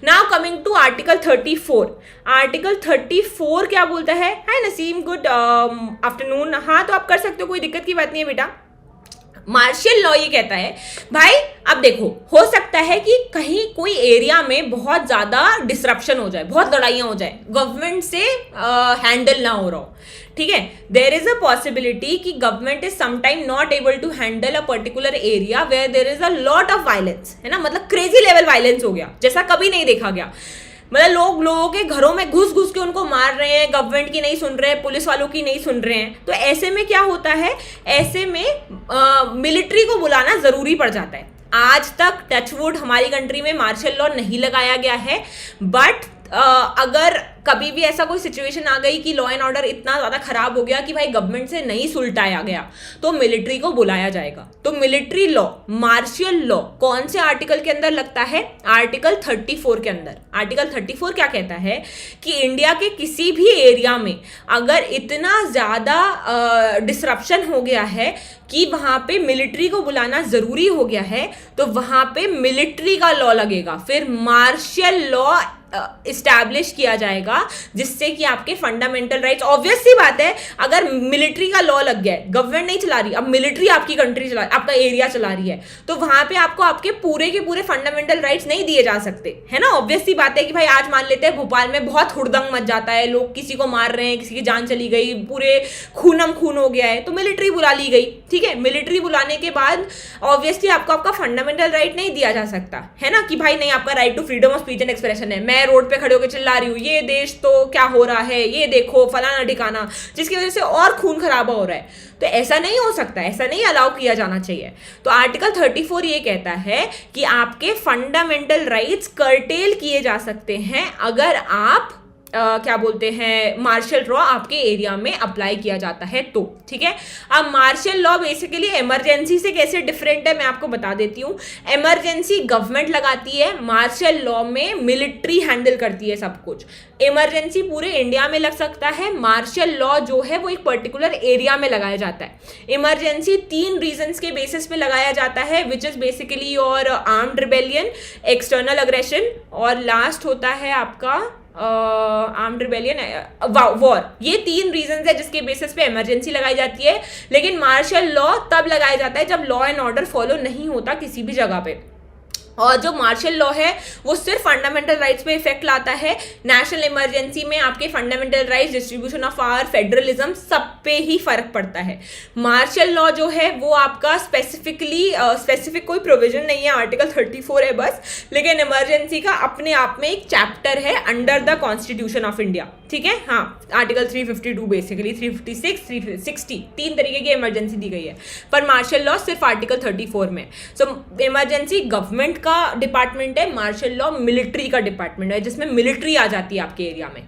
Now coming to article 34। Article 34 क्या बोलता है? Hi Naseem, good afternoon. हाँ, तो आप कर सकते हो, कोई दिक्कत की बात नहीं है बेटा। मार्शल लॉ ये कहता है भाई, अब देखो, हो सकता है कि कहीं कोई एरिया में बहुत ज्यादा डिसरप्शन हो जाए, बहुत लड़ाइयां हो जाए, गवर्नमेंट से हैंडल ना हो रहा हो, ठीक है। देर इज अ पॉसिबिलिटी कि government is sometime not able to handle a particular area where there is a lot of violence, है ना, मतलब क्रेजी लेवल वायलेंस हो गया जैसा कभी नहीं देखा गया। मतलब लोगों के घरों में घुस घुस के उनको मार रहे हैं, गवर्नमेंट की नहीं सुन रहे हैं, पुलिस वालों की नहीं सुन रहे हैं। तो ऐसे में क्या होता है, ऐसे में मिलिट्री को बुलाना जरूरी पड़ जाता है। आज तक टचवुड हमारी कंट्री में मार्शल लॉ नहीं लगाया गया है, बट अगर कभी भी ऐसा कोई सिचुएशन आ गई कि लॉ एंड ऑर्डर इतना ज़्यादा खराब हो गया कि भाई गवर्नमेंट से नहीं सुलटाया गया, तो मिलिट्री को बुलाया जाएगा। तो मिलिट्री लॉ, मार्शल लॉ कौन से आर्टिकल के अंदर लगता है? आर्टिकल 34 के अंदर। आर्टिकल 34 क्या कहता है कि इंडिया के किसी भी एरिया में अगर इतना ज़्यादा डिसरप्शन हो गया है कि वहाँ पे मिलिट्री को बुलाना ज़रूरी हो गया है, तो वहाँ पे मिलिट्री का लॉ लगेगा, फिर मार्शल लॉ इस्टेब्लिश किया जाएगा, जिससे कि आपके फंडामेंटल राइट्स, ऑब्वियस सी बात है, अगर मिलिट्री का लॉ लग गया है, गवर्नमेंट नहीं चला रही, अब मिलिट्री आपकी कंट्री चला, आपका एरिया चला रही है, तो वहां पे आपको आपके पूरे के पूरे फंडामेंटल राइट्स नहीं दिए जा सकते, है ना। ऑब्वियस सी बात है कि भाई आज मान लेते हैं भोपाल में बहुत हुड़दंग मच जाता है, लोग किसी को मार रहे हैं, किसी की जान चली गई, पूरे खूनम खून हो गया है, तो मिलिट्री बुला ली गई, ठीक है। मिलिट्री बुलाने के बाद ऑब्वियसली आपको आपका फंडामेंटल राइट नहीं दिया जा सकता, है ना, कि भाई नहीं, आपका right to freedom of speech and expression है, मैं रोड पे खड़े होकर चिल्ला रही हूँ ये देश तो क्या हो रहा है, ये देखो फलाना ठिकाना, जिसकी वजह से और खून खराबा हो रहा है, तो ऐसा नहीं हो सकता, ऐसा नहीं अलाउ किया जाना चाहिए। तो आर्टिकल 34 ये कहता है कि आपके फंडामेंटल राइट्स कर्टेल किए जा सकते हैं अगर आप क्या बोलते हैं, मार्शल लॉ आपके एरिया में अप्लाई किया जाता है तो, ठीक है। अब मार्शल लॉ बेसिकली इमरजेंसी से कैसे डिफरेंट है मैं आपको बता देती हूँ। इमरजेंसी गवर्नमेंट लगाती है, मार्शल लॉ में मिलिट्री हैंडल करती है सब कुछ। इमरजेंसी पूरे इंडिया में लग सकता है, मार्शल लॉ जो है वो एक पर्टिकुलर एरिया में लगाया जाता है। इमरजेंसी 3 रीजंस के बेसिस पे लगाया जाता है, which is basically your armed rebellion, external aggression, और लास्ट होता है आपका आर्म्ड रिबेलियन, वॉर। ये 3 रीजंस है जिसके बेसिस पे इमरजेंसी लगाई जाती है। लेकिन मार्शल लॉ तब लगाया जाता है जब लॉ एंड ऑर्डर फॉलो नहीं होता किसी भी जगह पे। और जो मार्शल लॉ है वो सिर्फ फंडामेंटल राइट्स पे इफेक्ट लाता है। नेशनल इमरजेंसी में आपके fundamental rights, distribution of power, federalism, सब पे ही फर्क पड़ता है। मार्शल लॉ जो है वो आपका स्पेसिफिक कोई प्रोविजन नहीं है, आर्टिकल 34 है बस, लेकिन इमरजेंसी का अपने आप में एक चैप्टर है under the constitution of India, ठीक है। हाँ, आर्टिकल 352 बेसिकली 356, 360 3 तरीके की इमरजेंसी दी गई है, पर मार्शल लॉ सिर्फ आर्टिकल 34 में। सो इमरजेंसी गवर्नमेंट का डिपार्टमेंट है, मार्शल लॉ मिलिट्री का डिपार्टमेंट है, जिसमें मिलिट्री आ जाती है आपके एरिया में।